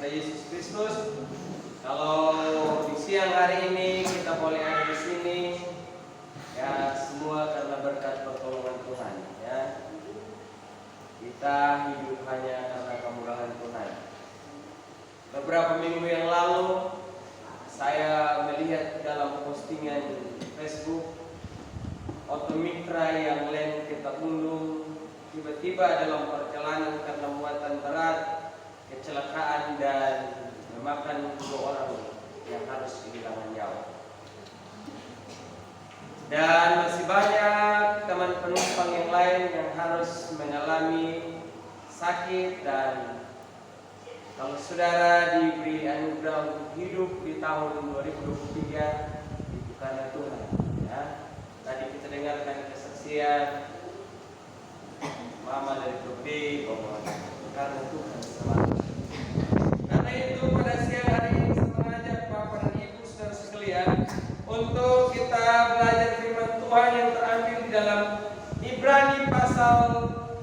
kita Yesus Kristus. Kalau di siang hari ini kita boleh ada di sini, ya semua karena berkat pertolongan Tuhan. Ya, kita hidup hanya karena kemurahan Tuhan. Beberapa minggu yang lalu saya melihat dalam postingan Facebook otomitra yang lain kita undung tiba-tiba dalam perjalanan karena muatan berat, kecelakaan dan memakan 2 orang yang harus kehilangan nyawa. Dan masih banyak teman penumpang yang lain yang harus mengalami sakit. Dan kalau saudara diberi anugerah untuk hidup di tahun 2023 itu karena Tuhan. Ya. Tadi kita dengarkan kesaksian Mama dari Tobi bahwa karena Tuhan selalu. Karena itu pada siang hari ini saya mengajak Bapak dan Ibu saudara sekalian untuk kita belajar firman Tuhan yang terambil di dalam Ibrani pasal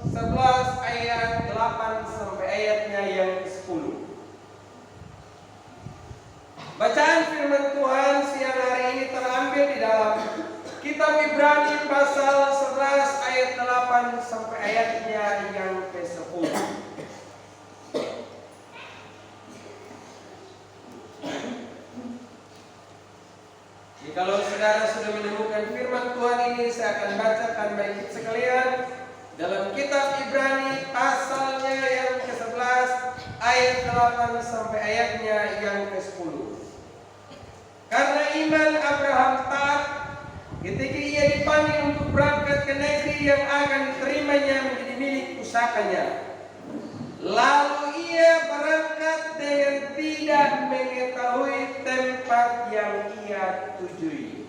11 ayat 8 sampai ayatnya yang ke-10. Bacaan firman Tuhan siang hari ini terambil di dalam Kitab Ibrani pasal 11 ayat 8 sampai ayatnya yang ke-10. Jikalau saudara sudah menemukan firman Tuhan ini, saya akan bacakan bagi sekalian dalam Kitab Ibrani pasalnya yang ke-11 ayat 8 sampai ayatnya yang ke-10. Karena iman Abraham taat ketika ia dipanggil untuk berangkat ke negeri yang akan diterimanya menjadi milik pusakanya. Lalu ia berangkat dengan tidak mengetahui tempat yang ia tujui.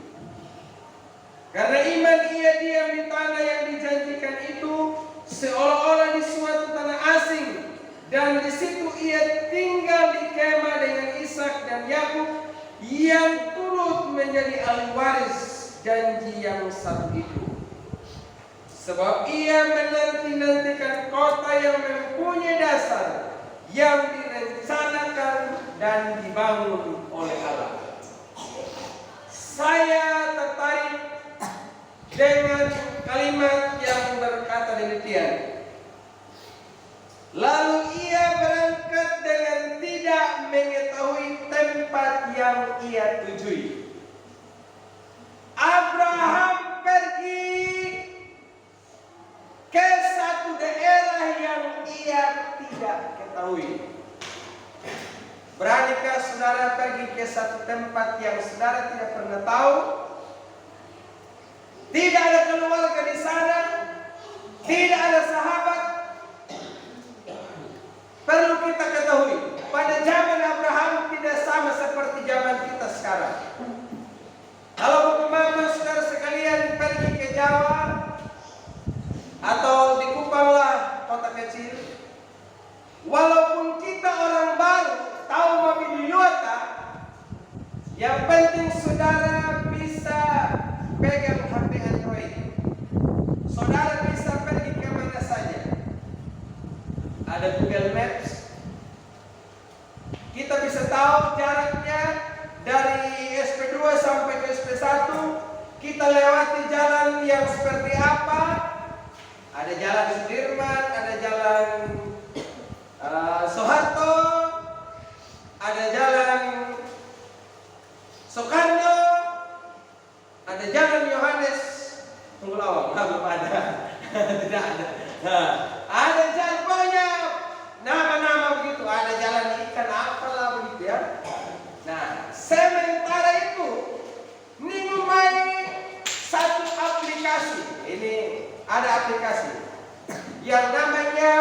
Karena iman ia diam di tanah yang dijanjikan itu, seolah-olah di suatu tanah asing, dan di situ ia tinggal di kemah dengan Ishak dan Yakub yang turut menjadi ahli waris janji yang satu itu. Sebab ia menanti-nantikan kota yang mempunyai dasar, yang direncanakan dan dibangun oleh Allah. Saya tertarik dengan kalimat yang berkata demikian. Lalu ia berangkat dengan tidak mengetahui tempat yang ia tujui. Abraham pergi ke satu daerah yang ia tidak ketahui. Beranikah saudara pergi ke satu tempat yang saudara tidak pernah tahu? Tidak ada keluarga di sana, tidak ada sahabat. Perlu kita ketahui, pada zaman Abraham tidak sama seperti zaman kita sekarang. Kalau bapak-bapak saudara sekalian pergi ke Jawa atau di Kupanglah kota kecil, walaupun kita orang baru tahu mobil Toyota, yang penting saudara bisa pegang HP Android. Saudara bisa pergi ke mana saja. Ada Google Maps. Kita bisa tahu jaraknya dari SP2 sampai ke SP1. Kita lewati jalan yang seperti apa. Ada jalan Sudirman, ada jalan Soeharto, ada jalan Soekarno, ada jalan Yohanes Tunggulawang. Belum ada. Tidak ada. Ada jalan banyak nama-nama begitu. Ada jalan ikan apalah begitu ya. Nah, sementara itu nimai satu aplikasi. Ini ada aplikasi yang namanya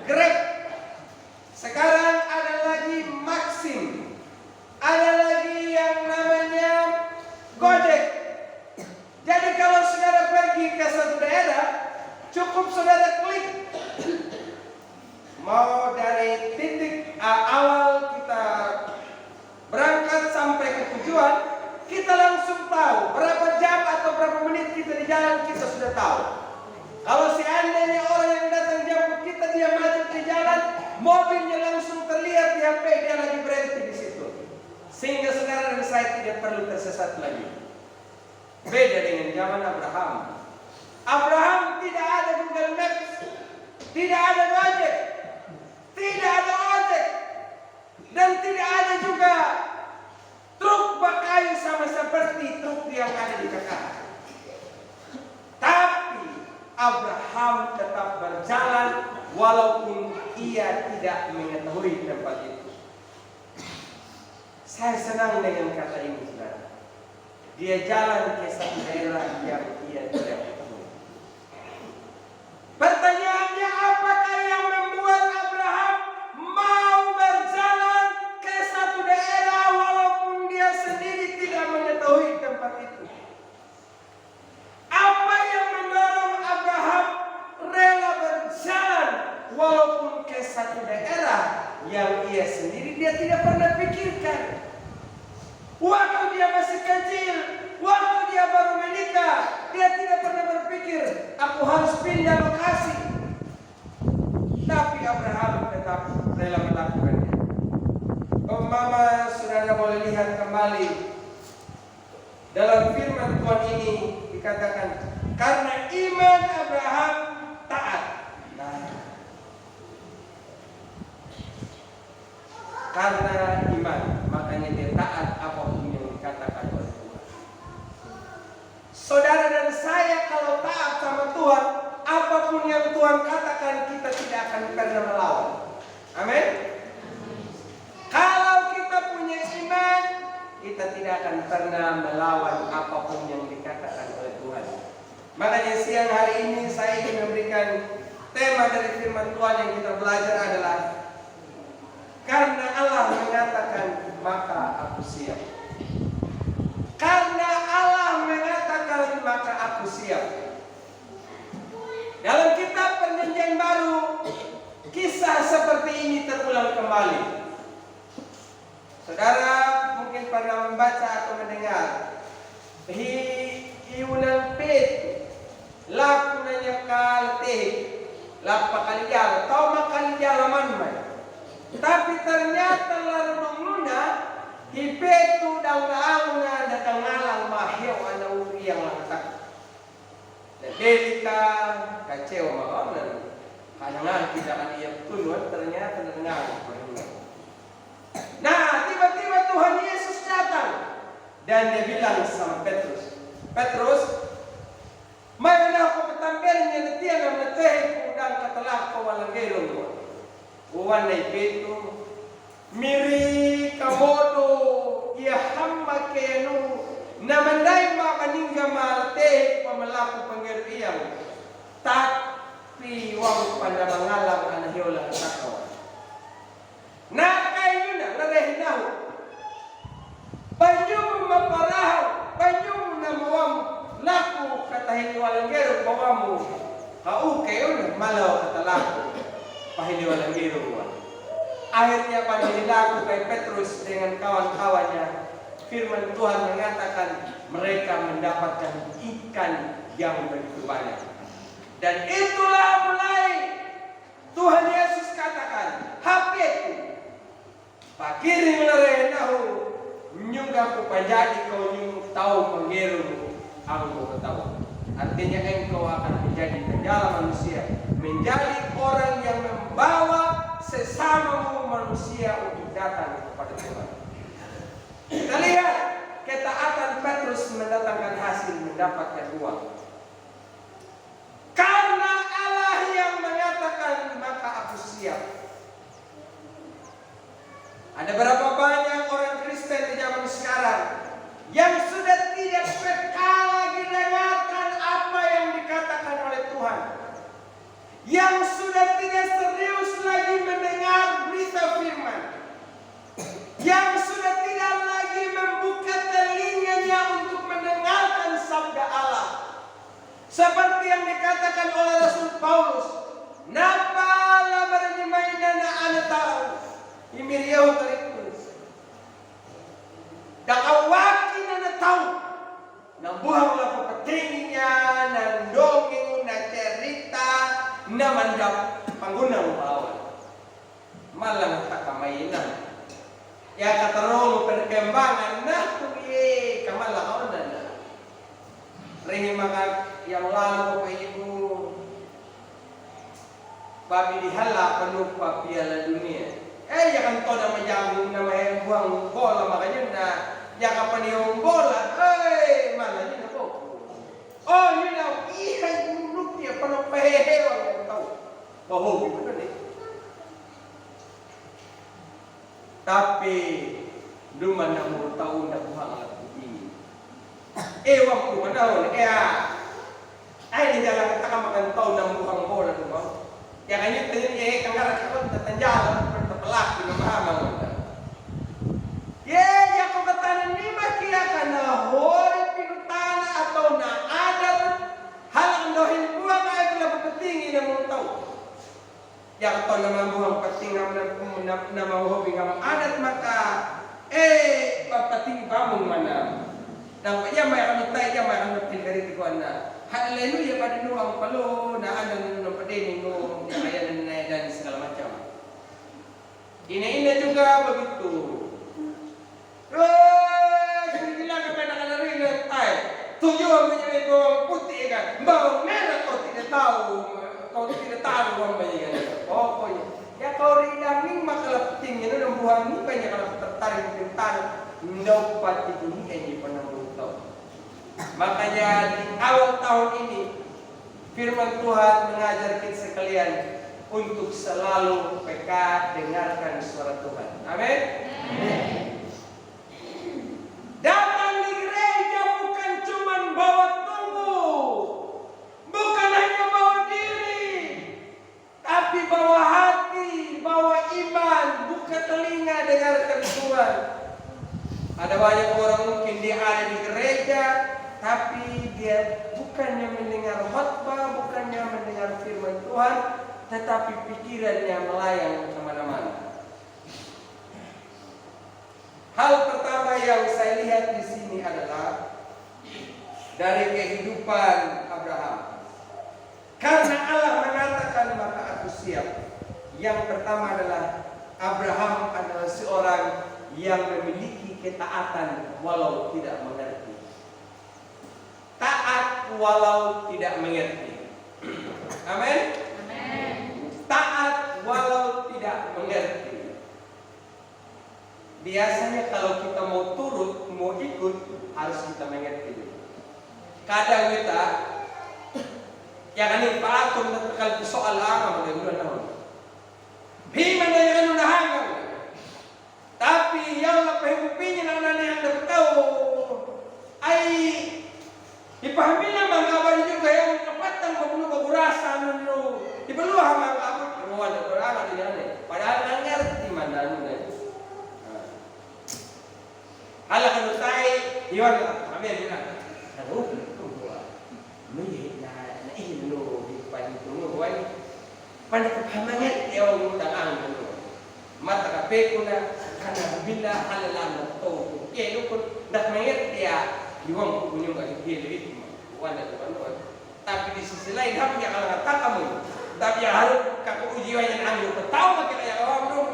Grab. Sekarang ada lagi Maxim. Ada lagi yang namanya Gojek. Jadi kalau saudara pergi ke satu daerah, cukup saudara klik. Mau dari titik awal kita berangkat sampai ke tujuan, kita langsung tahu berapa jam atau berapa menit kita di jalan, kita sudah tahu. Kalau seandainya orang yang datang jemput kita dia macet di jalan, mobilnya langsung terlihat Sehingga saudara dan saya tidak perlu tersesat lagi. Beda dengan zaman Abraham. Abraham tidak ada Google Maps, tidak ada Gojek, tidak ada ojek, dan tidak ada juga truk bakayu sama seperti truk yang ada di Jakarta. Tapi Abraham tetap berjalan walaupun ia tidak mengetahui tempat itu. Saya senang dengan kata ini, saudara. Dia jalan ke satu daerah yang ia tidak ketahui. Pertanyaannya, apakah yang membuat Abraham mau berjalan ke satu daerah walaupun dia sendiri tidak mengetahui tempat itu? Apa yang mendorong Abraham rela berjalan walaupun ke satu daerah yang ia sendiri dia tidak pernah pikirkan? Waktu dia masih kecil, waktu dia baru menikah, dia tidak pernah berpikir, aku harus pindah lokasi. Tapi Abraham tetap rela melakukannya. Mama, saudara boleh lihat kembali dalam firman Tuhan ini dikatakan, karena iman Abraham taat. Karena iman, makanya dia taat apapun yang dikatakan oleh Tuhan. Saudara dan saya kalau taat sama Tuhan, apapun yang Tuhan katakan kita tidak akan pernah melawan. Amin. Kalau kita punya iman, kita tidak akan pernah melawan apapun yang dikatakan oleh Tuhan. Makanya siang hari ini saya ingin memberikan tema dari firman Tuhan yang kita belajar adalah, karena Allah mengatakan maka aku siap. Karena Allah mengatakan maka aku siap. Dalam kitab Perjanjian Baru, kisah seperti ini terulang kembali. Saudara mungkin pernah membaca atau mendengar hiunan pet lakunanya kaletih lapakaligal atau makaligalaman man. Tapi ternyata larudung luna hipetu daw naangna natangalang mahyaw anaw yang lantak. Nadelika kaceo magawanan kanangan tidak akan ia tulun ternyata nangangan. Nah, tiba-tiba Tuhan Yesus datang dan dia bilang sama Petrus, Petrus, may na ako katambelnya na tiyan ang natahik kung katalak ko walang gaylong mo. Uwan na ipito, miri kamodo, iyahamma kenu, namanday makaningga malte, pamalaku pangyariyang, tapi wang pandamangalang anahiyolang takaw. Nakay nyo na, narehinaw. Panyo mo maparahaw, panyo mo na mawam, laku katahiniwalang gero, bawamu, kaukay yun, malaw katalako. Pahiliwalang giro. Akhirnya panggililaku kay Petrus dengan kawan-kawannya. Firman Tuhan mengatakan mereka mendapatkan ikan yang begitu banyak. Dan itulah mulai Tuhan Yesus katakan, hapiku pakiring larenahu nyungga ku panjadi kau nyung tahu panggiro aku tahu. Artinya engkau akan menjadi penjala manusia, menjadi orang yang membawa sesama manusia untuk datang kepada Tuhan. Kita lihat ketaatan Petrus mendatangkan hasil, mendapatkan uang. Karena Allah yang mengatakan maka aku siap. Ada berapa banyak orang Kristen di zaman sekarang yang sudah tidak peka lagi dengarkan apa yang dikatakan oleh Tuhan, yang sudah tidak serius lagi mendengar berita firman, yang sudah tidak lagi membuka telinganya untuk mendengarkan sabda Allah. Seperti yang dikatakan oleh Rasul Paulus, napa lamar nyemainan ana tahu imiriyaw kalikus dakawakin na tahu nang buhang papatingnya ng dongeng na cerita na mandap panggunang bawal malang takamainan Ya katarong perkembangan na kuye kamalakaw na. Ring mga yang lalu pa ibu babi dihala penuh Piala Dunia. Ya kan to na majamong na may buang bola makanya na ya kapan yung bola mana din ako. Oh yun na iya yung dia penuh pehewang yang tahu. Bahwa betul ni. Tapi duman na mo taon na buhang lahat ini. Ewan ko manahon, ay di jalan kita makan taon na buhang bola tu mo. Ya kanya tanya kangara kakot na tanjalan bertepelak di mamahamang. Ya ko katanan ni makia kana hori pinutana atau na adat halang dohin buang ay bila berpetinggi na mo taon. Yang tahu nama buang pating nama hobi ngam adat maka pating pamung mana nampaknya may kami tayo may kami pilgari di kuana haleluya pada nuang palo na anang nampadening no kaya na dan segala macam ina juga begitu bilang kepada kanari ay tujuh punya bawang putih kan bawang merah kau tidak tahu ang bayigan. Pokoknya, ya kau rinaming makalapiting yun ang buhang ni kanya kalau tertarik pintar ndaw pati ini kanya panahon tahu. Makanya di awal tahun ini firman Tuhan mengajar kita sekalian untuk selalu peka dengarkan suara Tuhan. Amin. Datang di gereja bukan cuma bawa tubuh, bukan hanya bawa diri, tapi bawa hati, bawa iman, buka telinga dengarkan Tuhan. Ada banyak orang mungkin dia ada di gereja, tapi dia bukannya mendengar khotbah, bukannya mendengar firman Tuhan, tetapi pikirannya melayang kemana-mana. Hal pertama yang saya lihat di sini adalah dari kehidupan Abraham. Karena Allah mengatakan maka aku siap. Yang pertama adalah Abraham adalah seorang yang memiliki ketaatan walau tidak mengerti. Taat walau tidak mengerti. Amin. Taat walau tidak mengerti. Biasanya kalau kita mau turut, mau ikut, harus kita mengerti. Kadang kita yang ini paatum na takal soal agama maganda naman. Himan na yung unahangan. Tapi yang napahigupin niya na yang nagtao ay ipahamin na mga abad niyo kaya ang kapatang magurasa no ibaluha mga abad kumuha na kurang din yan padahal nangyarti man na hala kanu tayo iwan kami na ano may naihilo di panitong buwan panakapamangat yung tangang ano mata kape ko na kana bila halalang na to kaya ko nakmangat kaya iwan ko yung kahihili wala ko ano tapi di sisi lain hap niya kalangata mo tapi harap kakuujiwan yan ang yung tao magkakaya kawam nung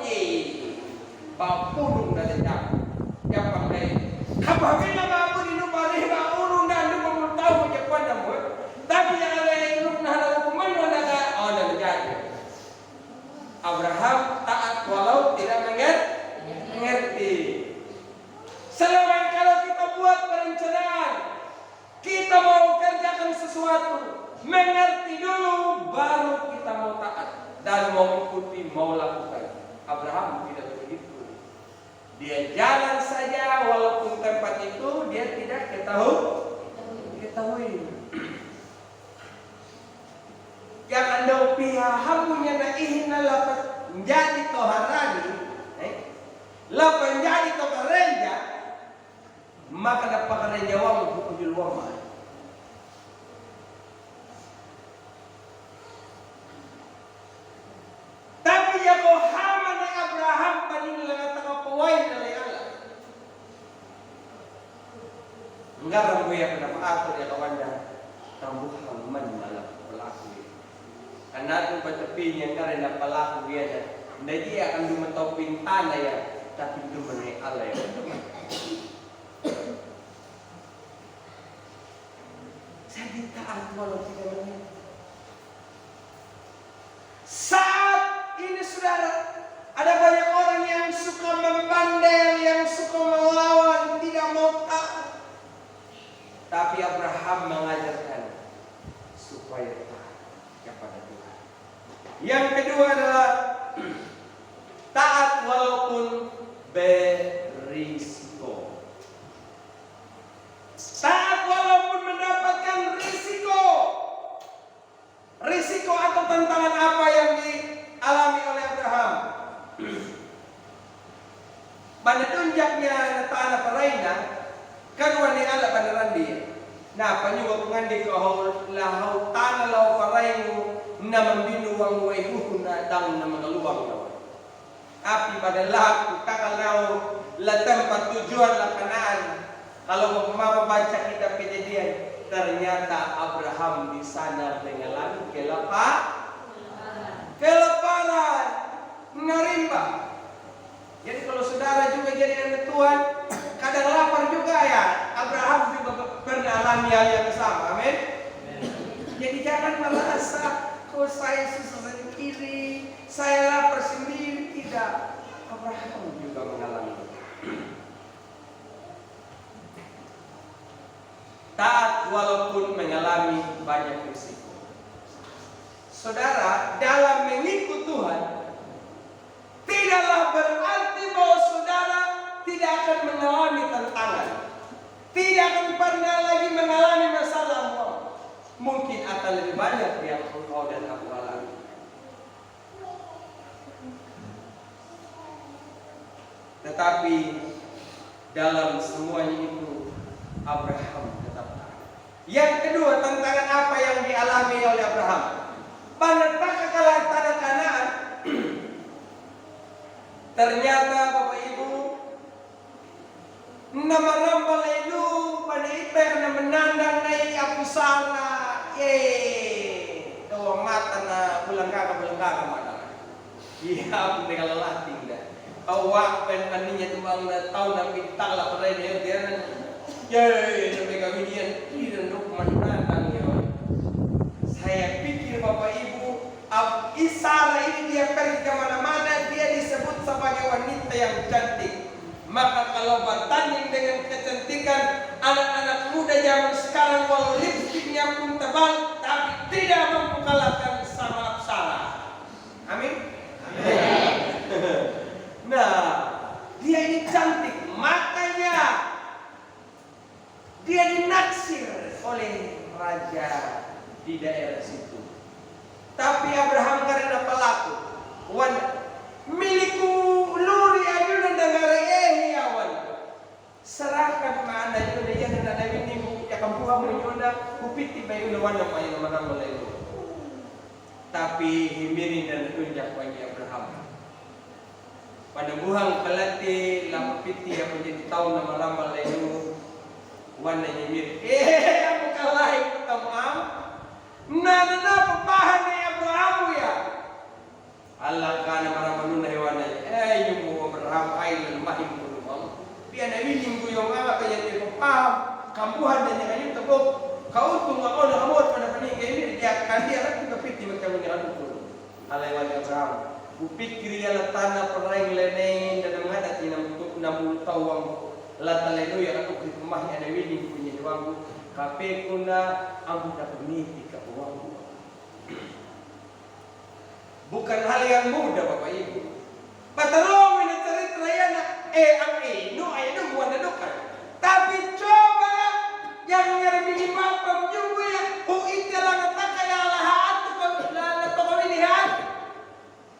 papulong na lang yang pakai kapag na bago din no pare ba uno na ano mo tao mo japan mo tapi yang ada yang na hukuman wala ka nagjadi Abraham taat walau tidak mengerti. Selama kalau kita buat perencanaan, kita mau kerjakan sesuatu, mengerti dulu baru kita mau taat dan mau ikuti, mau lakukan. Abraham tidak begitu. Dia jalan saja walaupun tempat itu dia tidak ketahui. Yang anda pihahamunya naihin na lapat menjadi toharani, lapat menjadi tokarenja, maka dapat karenja wang hukujul wama. Tapi ya kohama na Abraham paninilang at nakapaway na layala. Ngarang ko ya pinapaato ya kawanda, tambuhang man malap pelaku. Karena itu patapinya karena pelaku dia na dia akan dumatau pintana ya tapi itu mengenai Allah yang berdoa. Jadi taat walau tidak mengerti. Saat ini saudara, ada banyak orang yang suka membandel, yang suka melawan, tidak mau taat. Tapi Abraham mengajarkan supaya taat kepada Tuhan. Yang kedua adalah taat walaupun berisiko. Taat walaupun mendapatkan risiko. Risiko atau tantangan apa yang dialami oleh Abraham? Pada tunjaknya tanah Paraina, kan wani ala beneran dia. Nah, penyuwag ngandi ko lahau tanah lau Parainu na membinuang waihuhu na dang na magaluwang na. Api pada laku kalau la tempat tujuan la Kanaan. Kalau membaca kitab Kejadian, ternyata Abraham di sana mengalami kelaparan, narimba. Jadi kalau saudara juga jadi anak Tuhan, kadang lapar juga ya. Abraham juga pernah alami hal yang sama, amin. Jadi jangan merasa, kok saya susah sendiri, saya lapar sendiri, tidak. Abraham juga mengalami. Taat walaupun mengalami banyak risiko. Saudara, dalam mengikut Tuhan, tidaklah berarti bahwa saudara tidak akan mengalami tantangan. Tidak akan pernah lagi mengalami masalah. Mungkin akan lebih banyak yang engkau dan aku alami. Tetapi dalam semuanya itu Abraham tetap taat. Yang kedua, tantangan apa yang dialami oleh Abraham? Pada kalah tanah Kanaan, ternyata Bapak Ibu, nama rambal itu pada iper na menandang na aku sana, doa mata na bulan kakak mana? Iya, aku dengan lelah tinggal. Awak penaninya tumbang na tahu na bintang lah pada dia na. Mereka begini tidak menandang ya. Saya pikir Bapak Ibu, Isara ini dia pergi kemana-mana, dia disebut sebagai wanita yang cantik. Maka kalau bertanding dengan kecantikan anak-anak muda zaman sekarang, walau lipstiknya pun tebal, tapi tidak mampu kalahkan sama Sarah. Amin. Nah, dia ini cantik, makanya dia dinaksir oleh raja di daerah situ. Tapi Abraham karena pelaku, milikku luri ayunan dangare awan. Serahkan mana ayunan yang ada ini bu, ya kamu menyunda kupiti bayu lawan apa yang mana mulai. Tapi himiri dan tunjak bagi Abraham. Pada buang kelati lama piti yang menjadi tahun nama ramal lalu. Warnanya mirip. Aku kalah ikut Abraham. Nana pepahan ni Abraham ya. Allah kana para manuna hewananya. Yung Abraham ay mahim ko lumang. Pian ay wiling ko yung ama kaya ni pepaham. Kampuhan na niya ngayon tabok. Kautung ako na amot pada paningay mirip. Dia kandi anak kita piti magkaroon ni ano ko. Alay wali Abraham. Upikir ya tanah peraing lenein dan mengadat inam namultawang. Lataleno yang aku di rumahnya ada wiling punya wangu kape kuna ambu dapat niti ke wangu. Bukan hal yang mudah Bapak Ibu. Patarong ini cerita yana no ayano buana dokan. Tapi coba yang nyari mapam juga ya. Itu lang nataka ya lahat la pamilihan.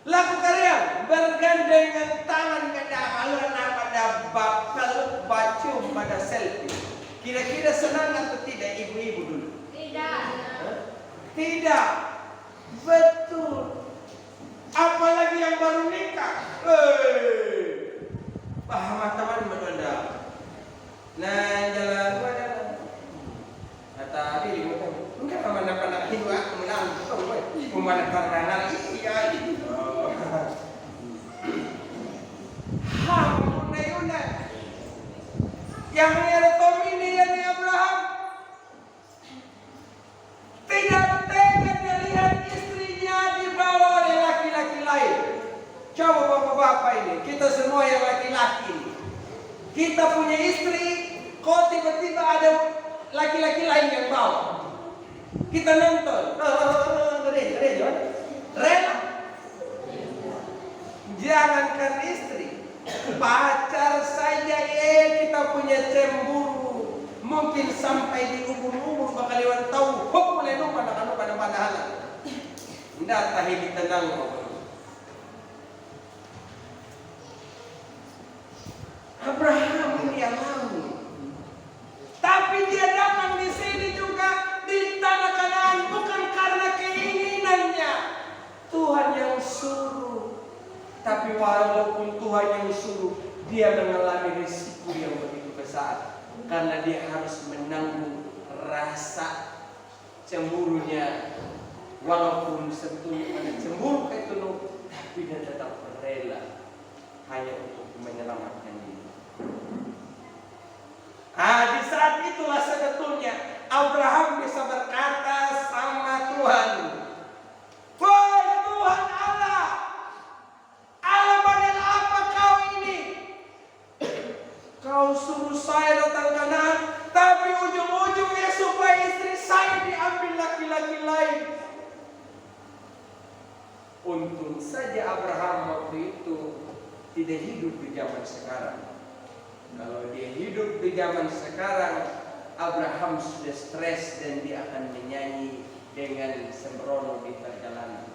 Laku karya bergandengan tangan kada haluan pada bakal bacu pada selfie. Kira-kira senang atau tidak ibu-ibu dulu? Tidak. Tidak. Betul. Apalagi yang baru nikah. Paham teman berbeda. Nah, jalan mana? Kata diri enggak mana-mana hidup menang. Kumana karena iya. Abraham unai-unai. Yang ada tomini yang Abraham tidak tega dia lihat istrinya dibawa oleh laki-laki lain. Coba bapak-bapak ini, kita semua yang laki-laki, kita punya istri, kok tiba-tiba ada laki-laki lain yang bawa. Kita nonton, rela. Jangankan istri, pacar saja kita punya cemburu. Mungkin sampai di ubun-ubun bakal lewat tahu, kok boleh lupa pada padahalan. Tidak tahi ditenang. Abraham ini alami. Tapi dia datang di sini juga di tanah Kanaan bukan karena keinginannya. Tuhan yang suruh. Tapi walaupun Tuhan yang suruh, dia mengalami risiko yang begitu besar. Karena dia harus menanggung rasa cemburunya. Walaupun sebetulnya ada cemburu itu, tapi dia tetap rela hanya untuk menyelamatkan diri. Di saat itulah sebetulnya Abraham bisa berkata sama Tuhan, "Wahai Tuhan Allah, model apa kau ini? Kau suruh saya datang ke Kanaan, tapi ujung-ujungnya supaya istri saya diambil laki-laki lain." Untung saja Abraham waktu itu tidak hidup di zaman sekarang. Kalau dia hidup di zaman sekarang, Abraham sudah stres dan dia akan menyanyi dengan sembrono di perjalanan.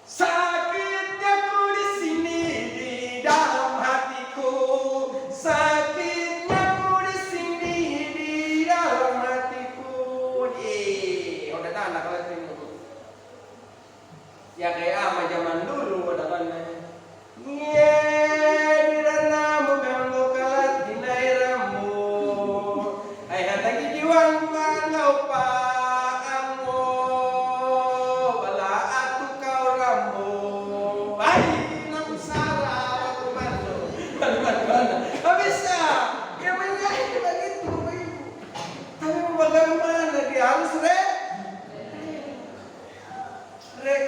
Sakitnya ku di sini di dalam hatiku, sakitnya ku di sini di dalam hatiku. Udah anak lagi ini. Ya kayak ama zaman dulu udah kan.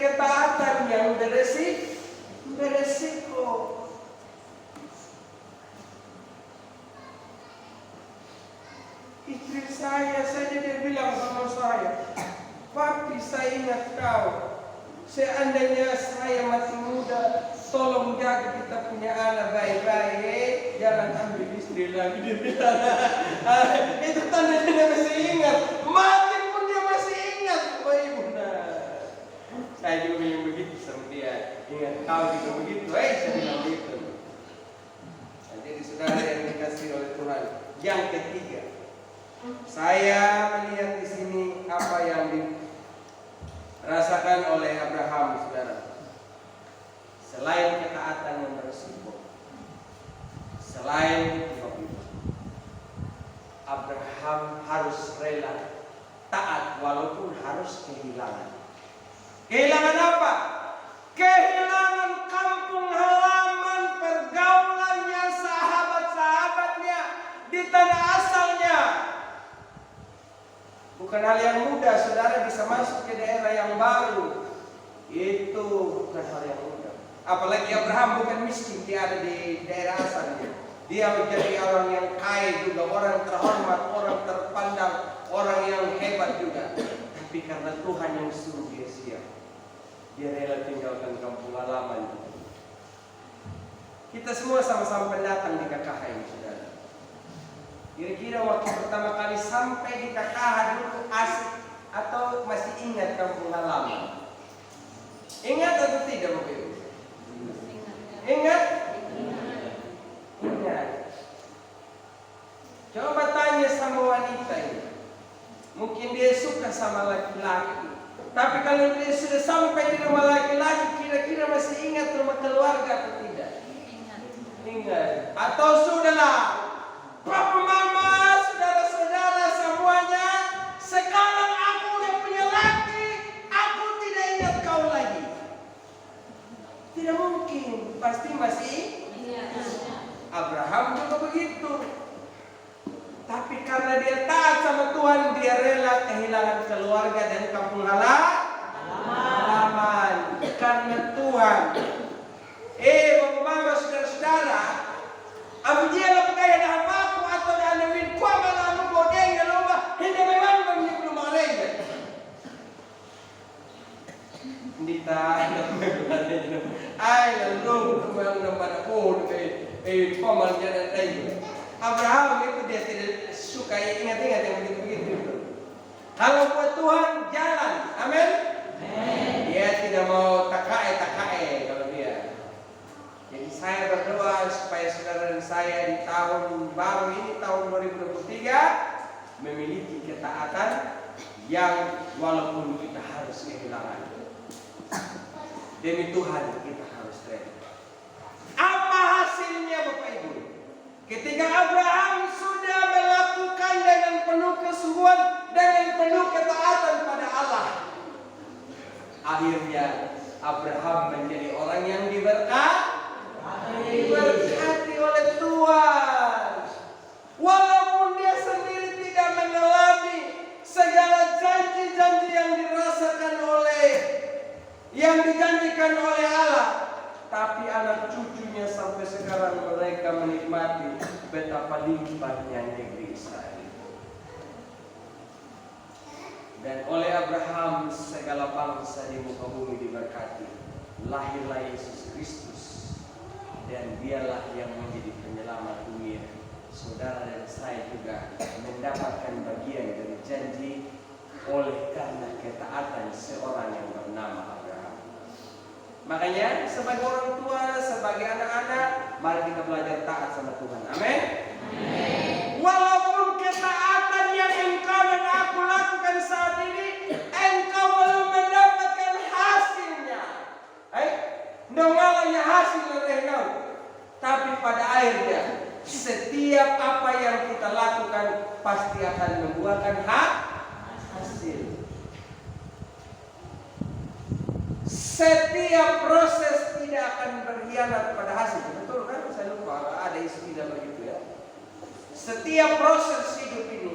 Ketaatan yang beresiko. Istri saya saja dia bilang sama saya, "Papi, saya ingat kau. Seandainya saya masih muda, tolong jaga kita punya anak baik-baik. Jangan ambil istri lagi." Dia bilang, itu tanda dia masih ingat. Mati pun dia masih ingat, Bapak Ibu. Saya juga bilang begitu sama dia. Ingat kau juga begitu. Saya bilang begitu. Jadi saudara yang dikasih oleh Tuhan. Yang ketiga, saya melihat di sini apa yang dirasakan oleh Abraham, saudara. Selain ketaatan yang berisiko, selain itu, Abraham harus rela taat walaupun harus kehilangan. Kehilangan apa? Kehilangan kampung halaman, pergaulannya, sahabat-sahabatnya di tanah asalnya. Bukan hal yang mudah, saudara bisa masuk ke daerah yang baru. Itu bukan hal yang mudah. Apalagi Abraham bukan miskin, dia ada di daerah asalnya. Dia menjadi orang yang kaya juga, orang terhormat, orang terpandang, orang yang hebat juga. Tapi karena Tuhan yang suruh dia siap. Dia rela tinggalkan kampung halaman. Kita semua sama-sama pendatang di KKH ini, saudara. Kira-kira waktu pertama kali sampai di KKH dulu asik atau masih ingat kampung halaman? Ingat atau tidak, Bapak Ibu? Ingat? Ingat. Coba tanya sama wanita ini. Mungkin dia suka sama laki-laki. Tapi kalau dia sudah sampai di rumah laki-laki, kira-kira masih ingat rumah keluarga atau tidak? Ingat. Atau sudahlah, Papa, Mama, saudara-saudara semuanya, sekarang aku udah punya laki, aku tidak ingat kau lagi. Tidak mungkin, pasti masih Abraham juga begitu. Tapi karena dia taat sama Tuhan, dia rela kehilangan keluarga dan kampung halaman karena Tuhan. Bapak mama saudara-saudara, abu dia lah kaya dah maku atau dah newin kuah mana anu bodeng ya lomba hindi memang bagi belum arenya. Ndita ay lalu memang nampak aku pamal jalan tadi. Abraham itu dia tidak suka ingat-ingat yang begitu-begitu. Kalau buat Tuhan jalan, amin. Dia tidak mau takae kalau dia. Jadi saya berdoa supaya saudara dan saya di tahun baru ini, tahun 2023, memiliki ketaatan yang walaupun kita harus kehilangan. Demi Tuhan kita harus rela. Apa hasilnya Bapak Ibu? Ketika Abraham sudah melakukan dengan penuh kesungguhan, dengan penuh ketaatan pada Allah, akhirnya Abraham menjadi orang yang diberkati oleh Tuhan. Walaupun dia sendiri tidak mengalami segala janji-janji yang dijanjikan oleh Allah, tapi anak cucunya sampai sekarang mereka menikmati betapa limpahnya negeri Israel. Dan oleh Abraham segala bangsa di muka bumi diberkati. Lahirlah Yesus Kristus, dan dialah yang menjadi penyelamat dunia. Saudara dan saya juga mendapatkan bagian dari janji oleh karena ketaatan seorang yang bernama Abraham. Makanya sebagai orang tua, sebagai anak-anak, mari kita belajar taat sama Tuhan. Amin. Walaupun ketaatan yang engkau dan aku lakukan saat ini, engkau belum mendapatkan hasilnya. Nongalanya hasil renau. Tapi pada akhirnya, setiap apa yang kita lakukan pasti akan membuahkan hasil. Setiap proses tidak akan berkhianat pada hasil. Betul kan? Saya lupa ada istilah begitu ya. Setiap proses hidup ini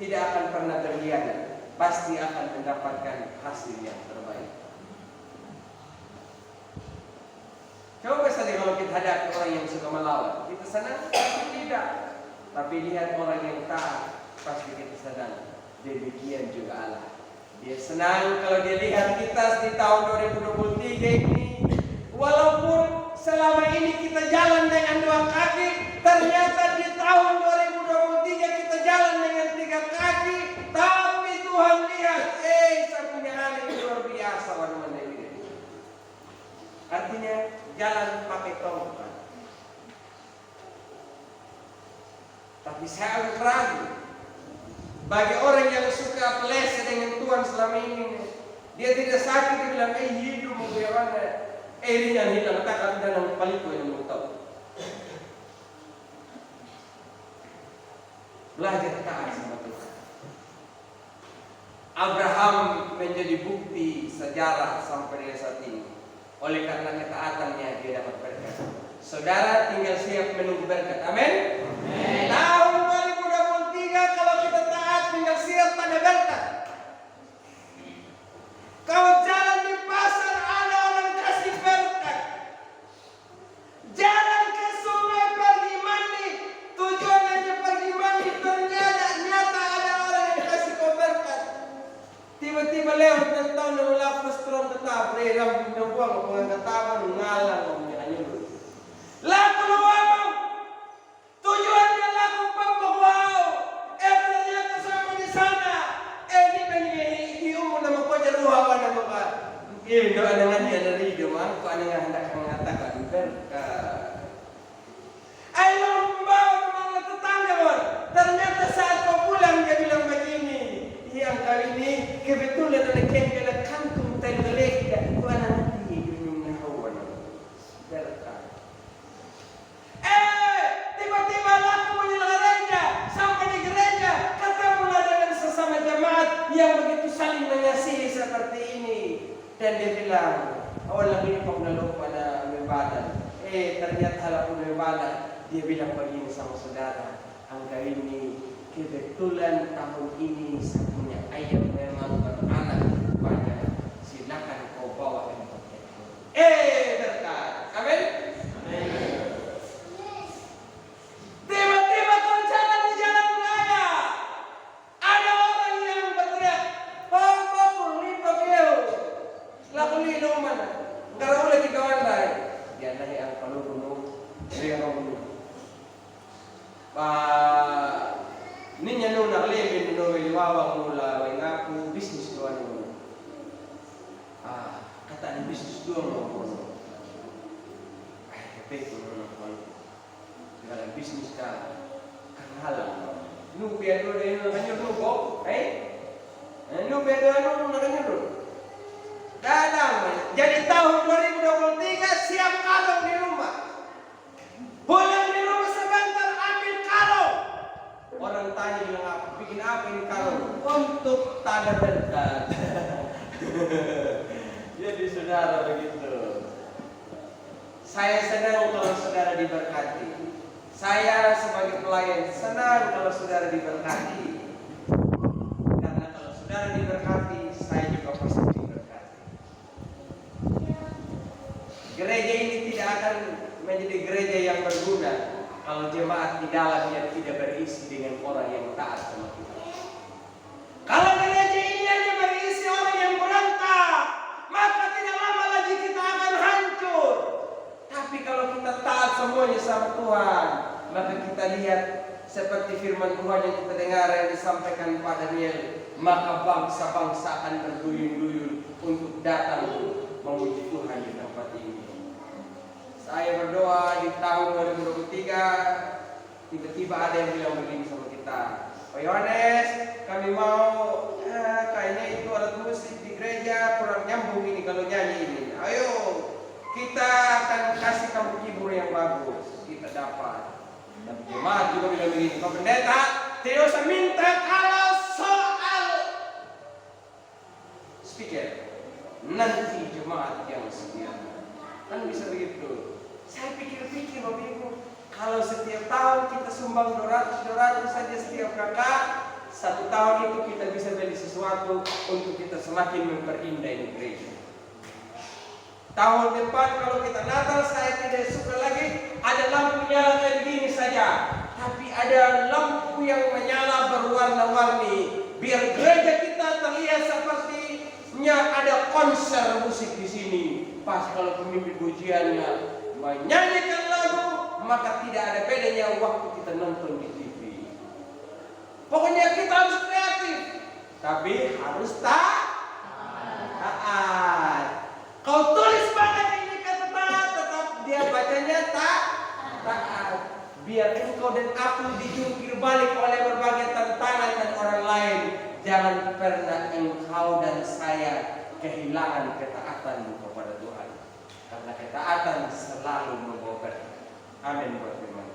tidak akan pernah berkhianat. Pasti akan mendapatkan hasil yang terbaik. Coba saja kalau kita hadapi orang yang suka melawan, kita senang? Pasti tidak. Tapi lihat orang yang taat, pasti kita senang. Demikian juga Allah. Dia senang kalau dia lihat kita di tahun 2023 ini. Walaupun selama ini kita jalan dengan 2 kaki, ternyata di tahun 2023 kita jalan dengan 3 kaki. Tapi Tuhan lihat, saya punya anak yang luar biasa warna ini. Artinya jalan pakai tongkat. Tapi saya agak ragu. Bagi orang yang suka pelese dengan Tuhan selama ini, dia tidak sakit, dia bilang, hidup mau bagaimana? Ini yang hilang, takkan dalam paliku yang mau tahu. Belajar taat sama Tuhan. Abraham menjadi bukti sejarah sampai dengan saat ini. Oleh karena ketaatannya dia dapat berkat. Saudara tinggal siap menunggu berkat. Amin. Tahun 2023 kalau kita taat tinggal siap pada berkat. Kau jalan di pasar ada orang kasih berkat. Jalan ke sungai pergi mandi, tujuannya pergi mandi, ternyata ada orang yang kasih kau berkat. Tiba-tiba lewat dan tahu nolak pestron tetap reram buang pengangkatan ngalang ngomongnya dulu. Laku luang tujuannya laku pembawau. Ternyata sama di sana. Ini pengen umur nama kau jaruh apa nama kau? Ini doa dengan dia dari doa. Kau ada hendak mengatakan berkat. Ayo membawa memang tetangga mon. Ternyata saat kau pulang dia bilang begini. Yang kali ini kebetulan ada kengkela kangkung tengelek dan kau anak nanti minum hawa berkat. Tiba-tiba laku menyelaraja sampai di gereja, ketemulah dengan sesama jemaat yang begitu saling mengasihi seperti ini. Dan dia bilang, awal lagi ini kau belum pada membadan. Ternyata halapan berbalik. Dia bilang begini sama saudara, angka ini kebetulan tahun ini saya punya ayam memang beranak banyak. Silakan kau bawa 4 ekor. Berkat. Amin. Tiba-tiba kau jalan di jalan raya, ada orang yang berteriak, "Bang, lipat kau." Lalu lino mana? Kalau boleh dikawan lain. Dia nanya ang palulunong, dia ngomong. Ninya nung nakalibin nung iliwawang mula way ngaku bisnis doon mo. Kata ni bisnis doon mo. Kapit mo naman. Kaya bisnis ka halang mo. Nubia doon ay nakanyo nubo. Nubia doon nung nakanyo doon. Dalam. Jadi tahun 2023 siap kalong di rumah. Pulang di rumah sebentar ambil kalong. Orang tanya bilang apa? Bikin apa ini kalong? Untuk tanda berkat. Jadi saudara begitu. Saya senang kalau saudara diberkati. Saya sebagai pelayan senang kalau saudara diberkati. Karena kalau saudara diberkati, saya juga pasti diberkati. Gereja ini tidak akan menjadi gereja yang berguna kalau jemaat di dalamnya tidak berisi dengan orang yang taat sama kita. Kalau gereja ini hanya berisi orang yang berontak, maka tidak lama lagi kita akan hancur. Tapi kalau kita taat semuanya sama Tuhan, maka kita lihat seperti firman Tuhan yang kita dengar yang disampaikan pada Daniel, maka bangsa-bangsa akan berduyun-duyun untuk datang memuji Tuhan di tempat ini. Saya berdoa di tahun 2023 tiba-tiba ada yang bilang begini sama kita, Pak Yohanes, kami mau kayaknya itu alat musik di gereja kurang nyambung ini kalau nyanyi ini. Ayo kita akan kasih kamu keyboard yang bagus. Kita dapat. Dan jemaat juga bilang begini, Pak Pendeta tidak usah minta kalau soal speaker nanti jemaat yang sediakan. Kan bisa begitu. Saya pikir-pikir Bapak Ibu, kalau setiap tahun kita sumbang 200 saja setiap kakak, 1 tahun itu kita bisa beli sesuatu untuk kita semakin memperindah ini gereja. Tahun depan kalau kita Natal, saya tidak suka lagi ada lampu nyala kayak begini saja, tapi ada lampu yang menyala berwarna-warni, biar gereja kita terlihat sepertinya ada konser musik di sini. Pas kalau pemimpin pujiannya menyanyikan lagu, maka tidak ada bedanya waktu kita nonton di TV. Pokoknya kita harus kreatif, tapi harus taat. Kau tulis banget ini kata taat, tetap dia bacanya taat. Biar engkau dan aku dijungkir balik oleh berbagai tantangan dan orang lain, jangan pernah engkau dan saya kehilangan ketaatan kepada Tuhan. Karena ketaatan selalu membawa berkat. Amin buat firman.